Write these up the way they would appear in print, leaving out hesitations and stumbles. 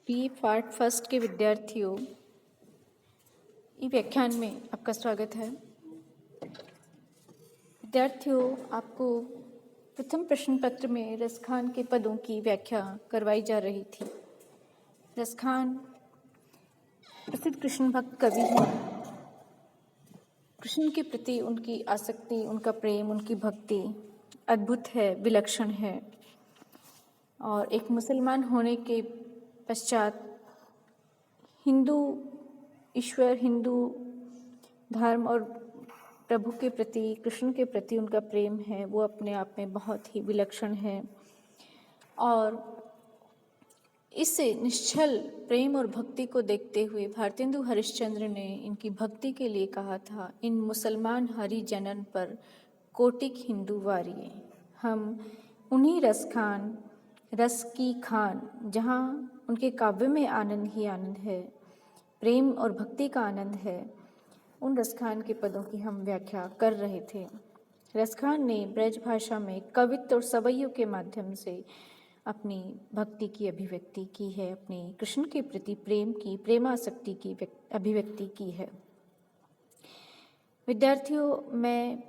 B part first के विद्यार्थियों, ई व्याख्यान में आपका स्वागत है। विद्यार्थियों, आपको प्रथम प्रश्न पत्र में रसखान के पदों की व्याख्या करवाई जा रही थी। रसखान प्रसिद्ध कृष्ण भक्त कवि हैं। कृष्ण के प्रति उनकी आसक्ति, उनका प्रेम, उनकी भक्ति अद्भुत है, विलक्षण है। और एक मुसलमान होने के पश्चात हिंदू ईश्वर, हिंदू धर्म और प्रभु के प्रति, कृष्ण के प्रति उनका प्रेम है, वो अपने आप में बहुत ही विलक्षण है। और इस निश्चल प्रेम और भक्ति को देखते हुए भारतेंदु हरिश्चंद्र ने इनकी भक्ति के लिए कहा था, इन मुसलमान हरिजनन पर कोटिक हिंदू वारिये। हम उन्हीं रसखान, रस की खान, जहाँ उनके काव्य में आनंद ही आनंद है, प्रेम और भक्ति का आनंद है, उन रसखान के पदों की हम व्याख्या कर रहे थे। रसखान ने ब्रज भाषा में कवित्व और सवैयों के माध्यम से अपनी भक्ति की अभिव्यक्ति की है, अपनी कृष्ण के प्रति प्रेम की, प्रेमासक्ति की अभिव्यक्ति की है। विद्यार्थियों, मैं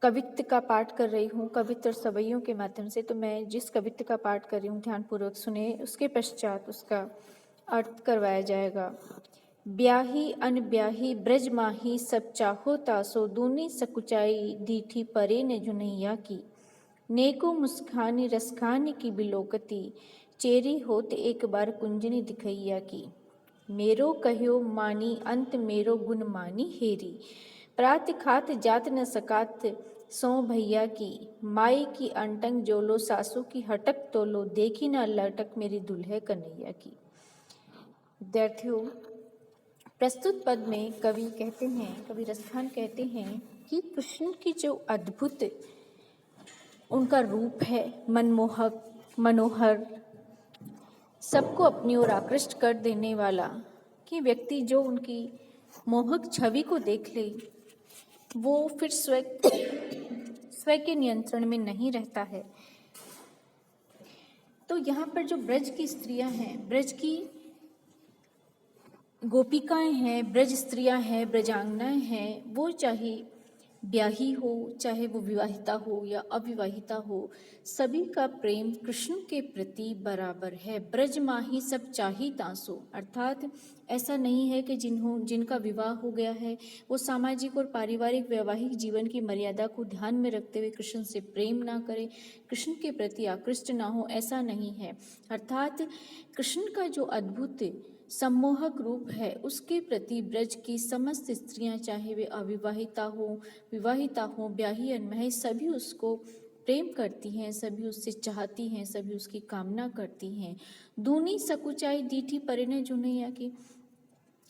कवित्व का पाठ कर रही हूँ, कवित्व और सवैयों के माध्यम से। तो मैं जिस कवित्व का पाठ कर रही हूँ ध्यानपूर्वक सुने, उसके पश्चात उसका अर्थ करवाया जाएगा। ब्याही अनब्याही ब्रज माही सब चाहो तासो, दूनी सकुचाई दीठी परे न जुनैया की। नेको मुस्कानी रसखानी की बिलोकती, चेरी होत एक बार कुंजनी दिखैया की। मेरो कह्यो मानी अंत मेरो गुण मानी हेरी, प्रात खात जात न सकात सो भैया की। माई की अंटंग जोलो सासू की हटक तोलो, देखी न लटक मेरी दुल्हे कन्हैया की। विद्यार्थियों, प्रस्तुत पद में कवि कहते हैं, कवि रसखान कहते हैं कि कृष्ण की जो अद्भुत उनका रूप है, मनमोहक, मनोहर, सबको अपनी ओर आकृष्ट कर देने वाला, कि व्यक्ति जो उनकी मोहक छवि को देख ले वो फिर स्व के नियंत्रण में नहीं रहता है। तो यहाँ पर जो ब्रज की स्त्रियां हैं, ब्रज की गोपिकाएं हैं, ब्रज स्त्रियां हैं, ब्रजांगनाएं हैं, वो चाहे ब्याही हो, चाहे वो विवाहिता हो या अविवाहिता हो, सभी का प्रेम कृष्ण के प्रति बराबर है। ब्रज माही सब चाही तासो, अर्थात ऐसा नहीं है कि जिनका विवाह हो गया है वो सामाजिक और पारिवारिक वैवाहिक जीवन की मर्यादा को ध्यान में रखते हुए कृष्ण से प्रेम ना करें, कृष्ण के प्रति आकृष्ट ना हो, ऐसा नहीं है। अर्थात कृष्ण का जो अद्भुत सम्मोहक रूप है, उसके प्रति ब्रज की समस्त स्त्रियां, चाहे वे अविवाहिता हो, विवाहिता हो, ब्याही अनब्याही, सभी उसको प्रेम करती हैं, सभी उससे चाहती हैं, सभी उसकी कामना करती हैं। दूनी सकुचाई दीठी परिणय जुनैया की,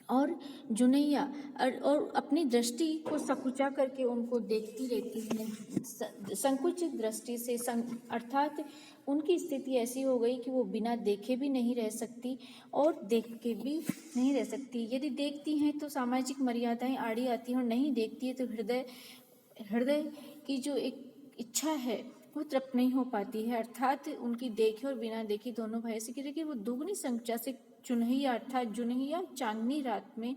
और जुनैया और अपनी दृष्टि को सकुचा करके उनको देखती रहती हैं, संकुचित दृष्टि से, अर्थात उनकी स्थिति ऐसी हो गई कि वो बिना देखे भी नहीं रह सकती और देख के भी नहीं रह सकती। यदि देखती हैं तो सामाजिक मर्यादाएं आड़ी आती हैं, और नहीं देखती है तो हृदय की जो एक इच्छा है वो तृप्त नहीं हो पाती है। अर्थात उनकी देखे और बिना देखे दोनों भाई से, लेकिन वो दुगनी संख्या से चुनहिया, अर्थात जुनहिया चांदनी रात में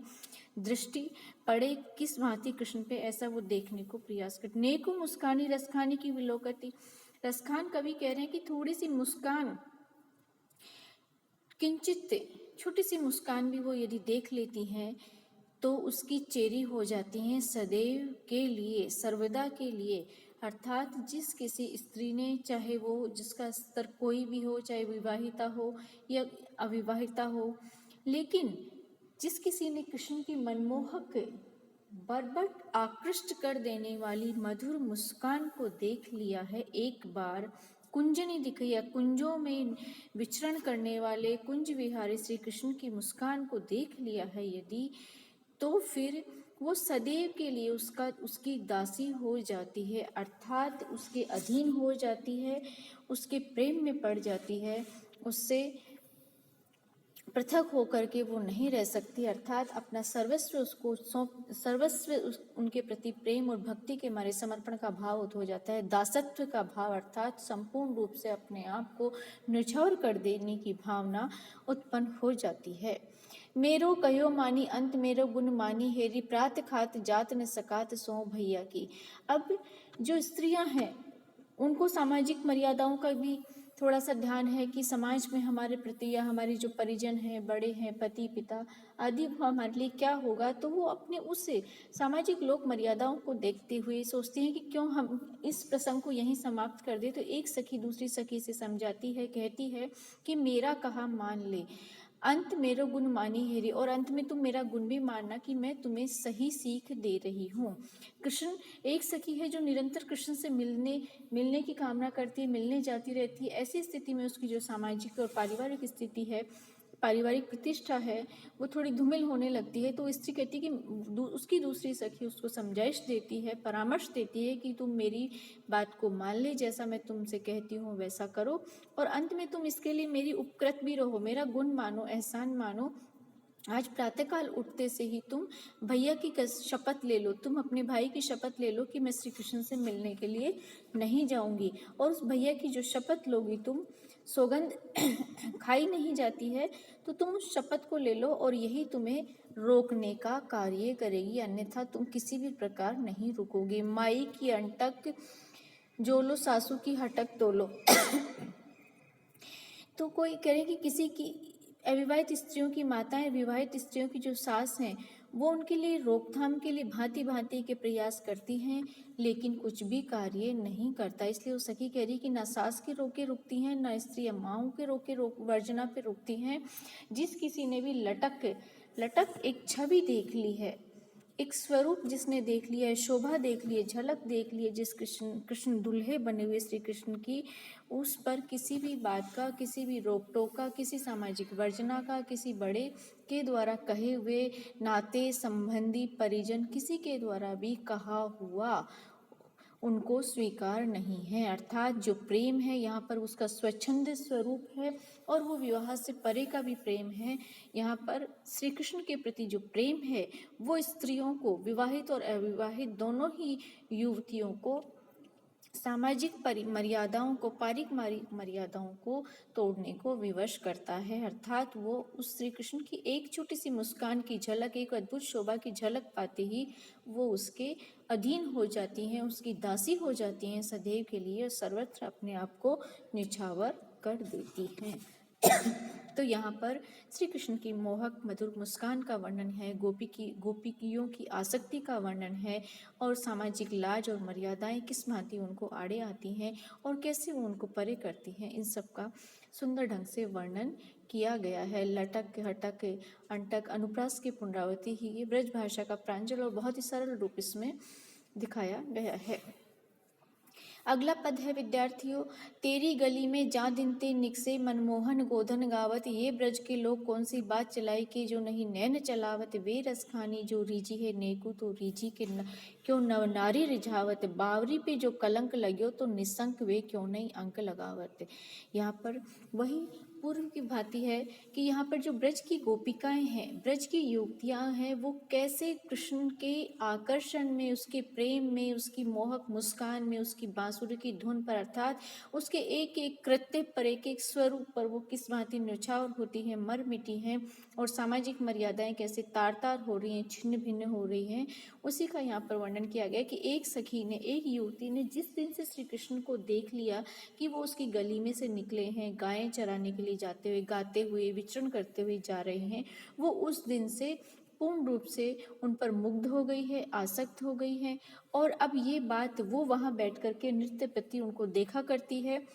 दृष्टि पड़े किस भांति कृष्ण पे, ऐसा वो देखने को प्रयास करते। नेको मुस्कानी रसखानी की विलोकती, रसखान कवि कह रहे हैं कि थोड़ी सी मुस्कान, किंचित छोटी सी मुस्कान भी वो यदि देख लेती हैं तो उसकी चेरी हो जाती हैं सदैव के लिए, सर्वदा के लिए। अर्थात जिस किसी स्त्री ने, चाहे वो जिसका स्तर कोई भी हो, चाहे विवाहिता हो या अविवाहिता हो, लेकिन जिस किसी ने कृष्ण की मनमोहक, बरबट आकृष्ट कर देने वाली मधुर मुस्कान को देख लिया है एक बार, कुंजनी दिखैया, कुंजों में विचरण करने वाले कुंज विहारी श्री कृष्ण की मुस्कान को देख लिया है यदि, तो फिर वो सदैव के लिए उसकी दासी हो जाती है, अर्थात उसके अधीन हो जाती है, उसके प्रेम में पड़ जाती है, उससे पृथक होकर के वो नहीं रह सकती, अर्थात अपना सर्वस्व उसको सर्वस्व उनके प्रति प्रेम और भक्ति के मारे समर्पण का भाव उठ हो जाता है। दासत्व का भाव अर्थात संपूर्ण रूप से अपने आप को न्यौछावर कर देने की भावना उत्पन्न हो जाती है। मेरो कहो मानी अंत मेरो गुण मानी हेरी प्रात खात जात न सकात सो भैया की। अब जो स्त्रियां हैं उनको सामाजिक मर्यादाओं का भी थोड़ा सा ध्यान है कि समाज में हमारे प्रति या हमारे जो परिजन हैं, बड़े हैं, पति पिता आदि, वो हमारे लिए क्या होगा, तो वो अपने उस सामाजिक लोक मर्यादाओं को देखते हुए सोचती हैं कि क्यों हम इस प्रसंग को यहीं समाप्त कर दें। तो एक सखी दूसरी सखी से समझाती है, कहती है कि मेरा कहा मान ले, अंत मेरो गुण मानी हेरी, और अंत में तुम मेरा गुण भी मानना कि मैं तुम्हें सही सीख दे रही हूँ। कृष्ण, एक सखी है जो निरंतर कृष्ण से मिलने की कामना करती है, मिलने जाती रहती है। ऐसी स्थिति में उसकी जो सामाजिक और पारिवारिक स्थिति है, पारिवारिक प्रतिष्ठा है, वो थोड़ी धूमिल होने लगती है। तो स्त्री कहती है कि उसकी दूसरी सखी उसको समझाइश देती है, परामर्श देती है कि तुम मेरी बात को मान ले, जैसा मैं तुमसे कहती हूँ वैसा करो, और अंत में तुम इसके लिए मेरी उपकृत भी रहो, मेरा गुण मानो, एहसान मानो। आज प्रातःकाल उठते से ही तुम भैया की शपथ ले लो, तुम अपने भाई की शपथ ले लो कि मैं श्री कृष्ण से मिलने के लिए नहीं जाऊंगी। और उस भैया की जो शपथ लोगी तुम, सौगंध खाई नहीं जाती है, तो तुम उस शपथ को ले लो और यही तुम्हें रोकने का कार्य करेगी, अन्यथा तुम किसी भी प्रकार नहीं रुकोगे। माई की अंटक जो लो, सासू की हटक तोलो। तो कोई कहे कि किसी की अविवाहित स्त्रियों की माताएं, विवाहित स्त्रियों की जो सास हैं, वो उनके लिए रोकथाम के लिए भांति भांति के प्रयास करती हैं, लेकिन कुछ भी कार्य नहीं करता। इसलिए वो सखी कह रही कि ना सास के रोके रुकती हैं, ना स्त्री अम्माओं के रोके वर्जना पे रुकती हैं। जिस किसी ने भी लटक लटक एक छवि देख ली है, एक स्वरूप जिसने देख लिया है, शोभा देख ली है, झलक देख ली है, जिस कृष्ण दुल्हे बने हुए श्री कृष्ण की, उस पर किसी भी बात का, किसी भी रोक टोक का, किसी सामाजिक वर्जना का, किसी बड़े के द्वारा कहे हुए, नाते संबंधी परिजन किसी के द्वारा भी कहा हुआ उनको स्वीकार नहीं है। अर्थात जो प्रेम है यहाँ पर उसका स्वच्छंद स्वरूप है, और वो विवाह से परे का भी प्रेम है। यहाँ पर श्री कृष्ण के प्रति जो प्रेम है वो स्त्रियों को, विवाहित और अविवाहित दोनों ही युवतियों को, सामाजिक मर्यादाओं को, पारिवारिक मर्यादाओं को तोड़ने को विवश करता है। अर्थात वो उस श्री कृष्ण की एक छोटी सी मुस्कान की झलक, एक अद्भुत शोभा की झलक पाते ही वो उसके अधीन हो जाती हैं, उसकी दासी हो जाती हैं सदैव के लिए, और सर्वत्र अपने आप को निछावर कर देती हैं। तो यहाँ पर श्री कृष्ण की मोहक मधुर मुस्कान का वर्णन है, गोपियों की आसक्ति का वर्णन है, और सामाजिक लाज और मर्यादाएं किस भांति उनको आड़े आती हैं और कैसे वो उनको परे करती हैं, इन सब का सुंदर ढंग से वर्णन किया गया है। लटक, हटक, अंटक, अनुप्रास की पुनरावृत्ति ही ये ब्रज भाषा का प्रांजल और बहुत ही सरल रूप इसमें दिखाया गया है। अगला पद है विद्यार्थियों, तेरी गली में जा दिन ते निकसे मनमोहन गोधन गावत, ये ब्रज के लोग कौन सी बात चलाई के जो नहीं नैन चलावत, वे रस खानी जो रीझी है नेकू तो रीझी के क्यों नव नारी रिझावत, बावरी पे जो कलंक लग्यो तो निसंक वे क्यों नहीं अंक लगावत। यहाँ पर वही पूर्व की भांति है कि यहाँ पर जो ब्रज की गोपिकाएं हैं, ब्रज की युवतियां हैं, वो कैसे कृष्ण के आकर्षण में, उसके प्रेम में, उसकी मोहक मुस्कान में, उसकी बांसुरी की धुन पर, अर्थात उसके एक एक कृत्य पर, एक एक स्वरूप पर वो किस भांति न्यौछावर होती हैं, मर मिटी हैं, और सामाजिक मर्यादाएं कैसे तार तार हो रही हैं, छिन्न भिन्न हो रही हैं, उसी का यहाँ पर वर्णन किया गया कि एक सखी ने, एक युवती ने जिस दिन से श्री कृष्ण को देख लिया कि वो उसकी गली में से निकले हैं, गायें चराने के लिए जाते हुए, गाते हुए, विचरण करते हुए जा रहे हैं, वो उस दिन से पूर्ण रूप से उन पर मुग्ध हो गई है, आसक्त हो गई है। और अब ये बात वो वहाँ बैठ करके नृत्य प्रति उनको देखा करती है,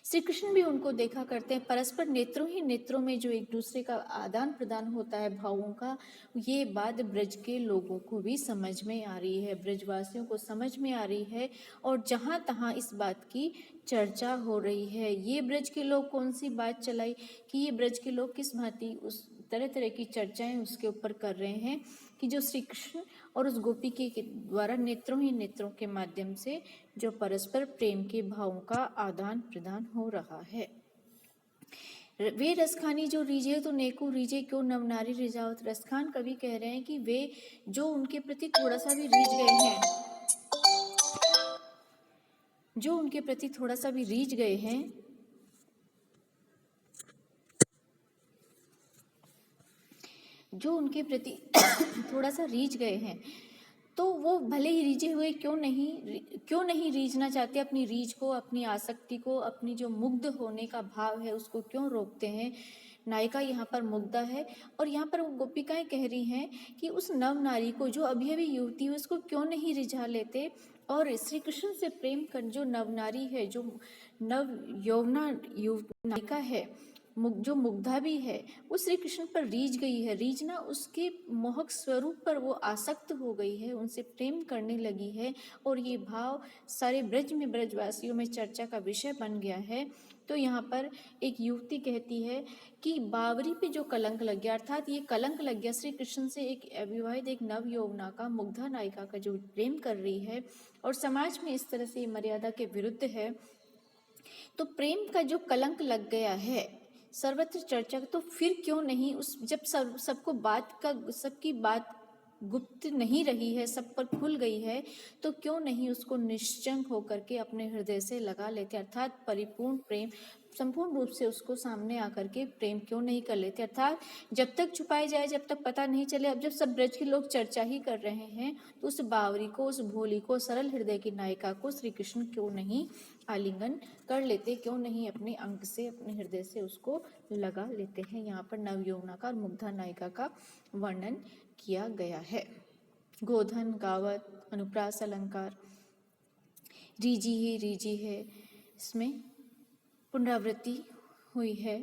श्री कृष्ण भी उनको देखा करते हैं, परस्पर नेत्रों ही नेत्रों में जो एक दूसरे का आदान प्रदान होता है भावों का, ये बात ब्रज के लोगों को भी समझ में आ रही है, ब्रजवासियों को समझ में आ रही है, और जहाँ तहाँ इस बात की चर्चा हो रही है। ये ब्रज के लोग कौन सी बात चलाई कि ये ब्रज के लोग किस भांति उस तरह तरह की चर्चाएं उसके ऊपर कर रहे हैं कि जो श्री कृष्ण और उस गोपी के द्वारा नेत्रों ही नेत्रों के माध्यम से जो परस्पर प्रेम के भावों का आदान प्रदान हो रहा है। वे रसखानी जो रीझे तो नेकू रीझे क्यों नवनारी रिझावत। रसखान कवि कह रहे हैं कि वे जो उनके प्रति थोड़ा सा भी रीझ गए हैं, जो उनके प्रति थोड़ा सा भी रीझ गए हैं, जो उनके प्रति थोड़ा सा रीझ गए हैं, तो वो भले ही रीझे हुए क्यों नहीं रीझना चाहते, अपनी रीझ को, अपनी आसक्ति को, अपनी जो मुग्ध होने का भाव है उसको क्यों रोकते हैं। नायिका यहाँ पर मुग्धा है और यहाँ पर गोपिकाएं कह रही हैं कि उस नव नारी को, जो अभी अभी युवती है, उसको क्यों नहीं रिझा लेते और श्री कृष्ण से प्रेम कर, जो नव नारी है, जो नव यौवना नायिका है, जो मुग्धा भी है, वो श्री कृष्ण पर रीझ गई है। रीझना उसके मोहक स्वरूप पर वो आसक्त हो गई है, उनसे प्रेम करने लगी है और ये भाव सारे ब्रज में, ब्रजवासियों में चर्चा का विषय बन गया है। तो यहाँ पर एक युवती कहती है कि बावरी पे जो कलंक लग गया, अर्थात ये कलंक लग गया श्री कृष्ण से, एक अविवाहित, एक नव यौवना का, मुग्धा नायिका का जो प्रेम कर रही है और समाज में इस तरह से मर्यादा के विरुद्ध है। तो प्रेम का जो कलंक लग गया है सर्वत्र चर्चा, तो फिर क्यों नहीं उस, जब सबको बात का, सबकी बात गुप्त नहीं रही है, सब पर खुल गई है, तो क्यों नहीं उसको निश्चंक होकर के अपने हृदय से लगा लेते, अर्थात परिपूर्ण प्रेम, संपूर्ण रूप से उसको सामने आकर के प्रेम क्यों नहीं कर लेते। अर्थात जब तक छुपाए जाए, जब तक पता नहीं चले, अब जब सब ब्रज के लोग चर्चा ही कर रहे हैं, तो उस बावरी को, उस भोली को, सरल हृदय की नायिका को श्री कृष्ण क्यों नहीं आलिंगन कर लेते, क्यों नहीं अपने अंग से, अपने हृदय से उसको लगा लेते हैं। यहाँ पर नवयौवना का और मुग्धा नायिका का वर्णन किया गया है। गोधन, गावत, अनुप्रास अलंकार, रीजी ही रीजी है, इसमें पुनरावृत्ति हुई है।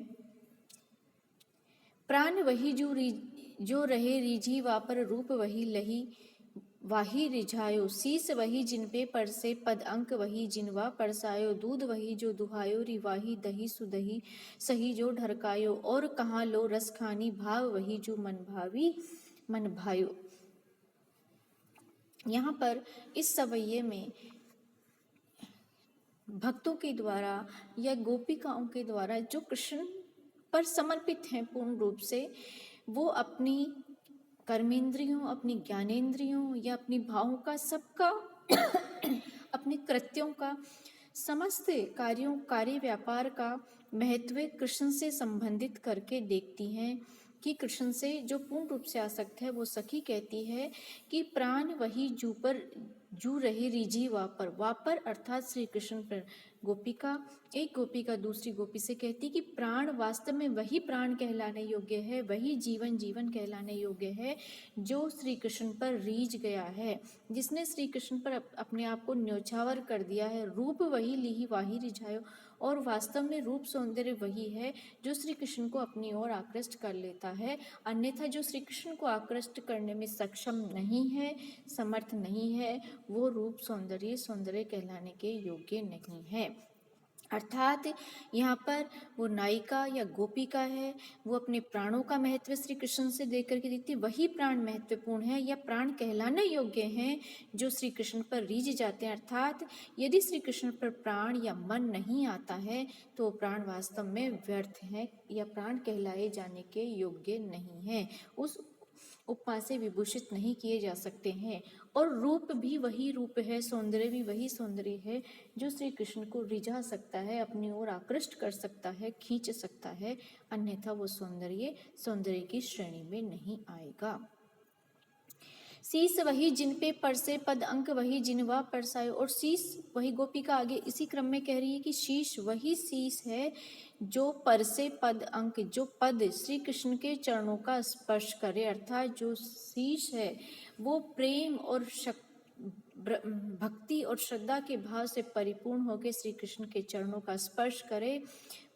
प्राण वही जो रहे रीझी, वापर रूप वही लही वाही रिझायो, शीस वही जिन पे परसे, पद अंक वही जिनवा परसायो, दूध वही जो दुहायो, रिवाही दही सुदही सही जो ढरकायो, और कहाँ लो रस खानी, भाव वही जो मन भावी मन भायो। यहाँ पर इस सवैये में भक्तों के द्वारा या गोपिकाओं के द्वारा जो कृष्ण पर समर्पित हैं पूर्ण रूप से, वो अपनी कर्मेंद्रियों, अपनी ज्ञानेंद्रियों या अपनी भावों का, सबका अपने कृत्यों का, समस्त कार्यों, कार्य व्यापार का महत्व कृष्ण से संबंधित करके देखती हैं कि कृष्ण से जो पूर्ण रूप से आसक्त है, वो सखी कहती है कि प्राण वही जू पर जू रहे रीझी वापर, वापर अर्थात श्री कृष्ण पर। गोपिका, एक गोपिका दूसरी गोपी से कहती कि प्राण वास्तव में वही प्राण कहलाने योग्य है, वही जीवन जीवन कहलाने योग्य है जो श्री कृष्ण पर रीझ गया है, जिसने श्री कृष्ण पर अपने आप को न्योछावर कर दिया है। रूप वही लिही वाही रिझायो, और वास्तव में रूप सौंदर्य वही है जो श्री कृष्ण को अपनी ओर आकृष्ट कर लेता है। अन्यथा जो श्री कृष्ण को आकृष्ट करने में सक्षम नहीं है, समर्थ नहीं है, वो रूप सौंदर्य कहलाने के योग्य नहीं है। अर्थात यहाँ पर वो नायिका या गोपिका है, वो अपने प्राणों का महत्व श्री कृष्ण से देख करके देखती, वही प्राण महत्वपूर्ण है या प्राण कहलाने योग्य हैं जो श्री कृष्ण पर रीझ जाते हैं। अर्थात यदि श्री कृष्ण पर प्राण या मन नहीं आता है तो प्राण वास्तव में व्यर्थ है या प्राण कहलाए जाने के योग्य नहीं है, उस उपमा से विभूषित नहीं किए जा सकते हैं। और रूप भी वही रूप है, सौंदर्य भी वही सौंदर्य है जो श्री कृष्ण को रिझा सकता है, अपनी ओर आकृष्ट कर सकता है, खींच सकता है, अन्यथा वो सौंदर्य की श्रेणी में नहीं आएगा। शीस वही जिन पे परसे, पद अंक वही जिनवा परसायो, और शीस वही, गोपिका आगे इसी क्रम में कह रही है कि शीश वही शीस है जो परसे, पद अंक, जो पद श्री कृष्ण के चरणों का स्पर्श करे, अर्थात जो शीश है वो प्रेम और भक्ति और श्रद्धा के भाव से परिपूर्ण होकर श्री कृष्ण के चरणों का स्पर्श करे,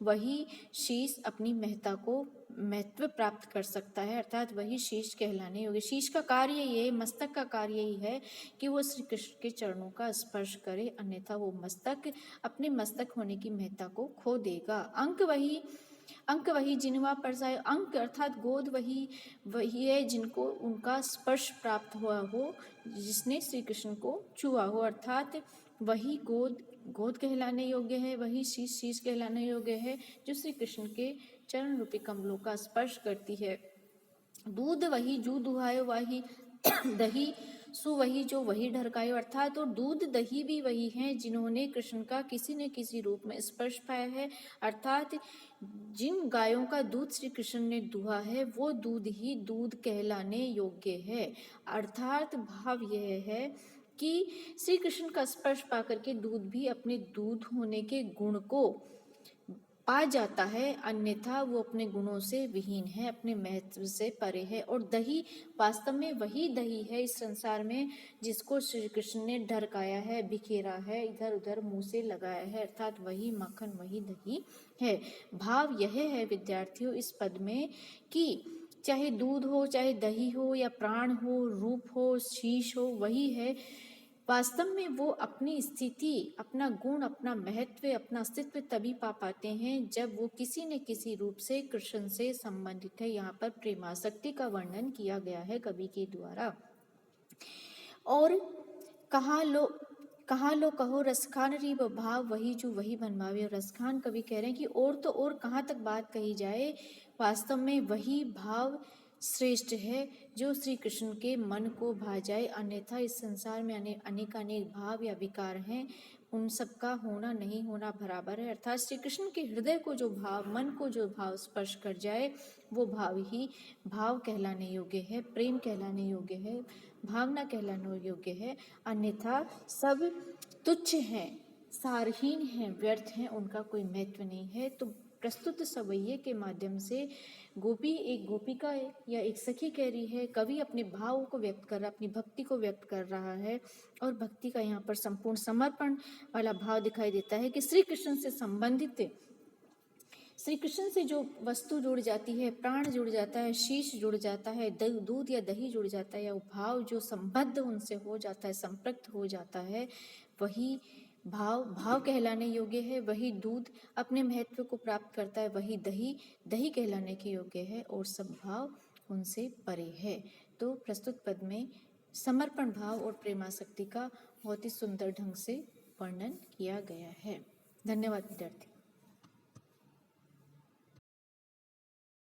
वही शीश अपनी महत्व प्राप्त कर सकता है, अर्थात वही शीश कहलाने योग्य। शीश का कार्य ये, मस्तक का कार्य यही है कि वो श्री कृष्ण के चरणों का स्पर्श करे, अन्यथा वो मस्तक अपने मस्तक होने की महत्ता को खो देगा। अंक वही जिनवा परसाए, अंक अर्थात गोद वही है जिनको उनका स्पर्श प्राप्त हुआ हो, जिसने श्री कृष्ण को छुआ हो, अर्थात वही गोद कहलाने योग्य है, वही शीश कहलाने योग्य है जो श्री कृष्ण के चरण रूपी कमलों का स्पर्श करती है। दूध वही जू दुहायो वाही दही सु वही जो वही ढरकायो, अर्थात तो दूध दही भी वही हैं जिन्होंने कृष्ण का किसी न किसी रूप में स्पर्श पाया है। अर्थात जिन गायों का दूध श्री कृष्ण ने दुहा है वो दूध ही दूध कहलाने योग्य है। अर्थात भाव यह है कि श्री कृष्ण का स्पर्श पाकर के दूध भी अपने दूध होने के गुण को पा जाता है, अन्यथा वो अपने गुणों से विहीन है, अपने महत्व से परे है। और दही वास्तव में वही दही है इस संसार में जिसको श्री कृष्ण ने ढरकाया है, बिखेरा है, इधर उधर मुंह से लगाया है, अर्थात वही मक्खन वही दही है। भाव यह है विद्यार्थियों इस पद में कि चाहे दूध हो, चाहे दही हो, या प्राण हो, रूप हो, शीश हो, वही है। वास्तव में वो अपनी स्थिति, अपना गुण, अपना महत्व, अपना अस्तित्व तभी पा पाते हैं जब वो किसी न किसी रूप से कृष्ण से संबंधित है। यहाँ पर प्रेमासक्ति का वर्णन किया गया है कवि के द्वारा। और कहाँ लो कहो रसखान री भाव वही जो वही बनवावे। और रसखान कवि कह रहे हैं कि और तो और कहाँ तक बात कही जाए, वास्तव में वही भाव श्रेष्ठ है जो श्री कृष्ण के मन को भा जाए, अन्यथा इस संसार में अनेक भाव या विकार हैं, उन सबका होना नहीं होना बराबर है। अर्थात श्री कृष्ण के हृदय को जो भाव, मन को जो भाव स्पर्श कर जाए वो भाव ही भाव कहलाने योग्य है, प्रेम कहलाने योग्य है, भावना कहलाने योग्य है, अन्यथा सब तुच्छ हैं, सारहीन हैं, व्यर्थ हैं, उनका कोई महत्व नहीं है। तो प्रस्तुत सवैये के माध्यम से गोपी एक गोपिका या एक सखी कह रही है, कवि अपने भाव को व्यक्त कर रहा, अपनी भक्ति को व्यक्त कर रहा है, और भक्ति का यहाँ पर संपूर्ण समर्पण वाला भाव दिखाई देता है कि श्री कृष्ण से संबंधित, श्री कृष्ण से जो वस्तु जुड़ जाती है, प्राण जुड़ जाता है, शीश जुड़ जाता है, दूध या दही जुड़ जाता है, या भाव जो संबद्ध उनसे हो जाता है, संपृक्त हो जाता है, वही भाव कहलाने योग्य है, वही दूध अपने महत्व को प्राप्त करता है, वही दही कहलाने के योग्य है, और सब भाव उनसे परे है। तो प्रस्तुत पद में समर्पण भाव और प्रेमासक्ति का बहुत ही सुंदर ढंग से वर्णन किया गया है। धन्यवाद विद्यार्थी।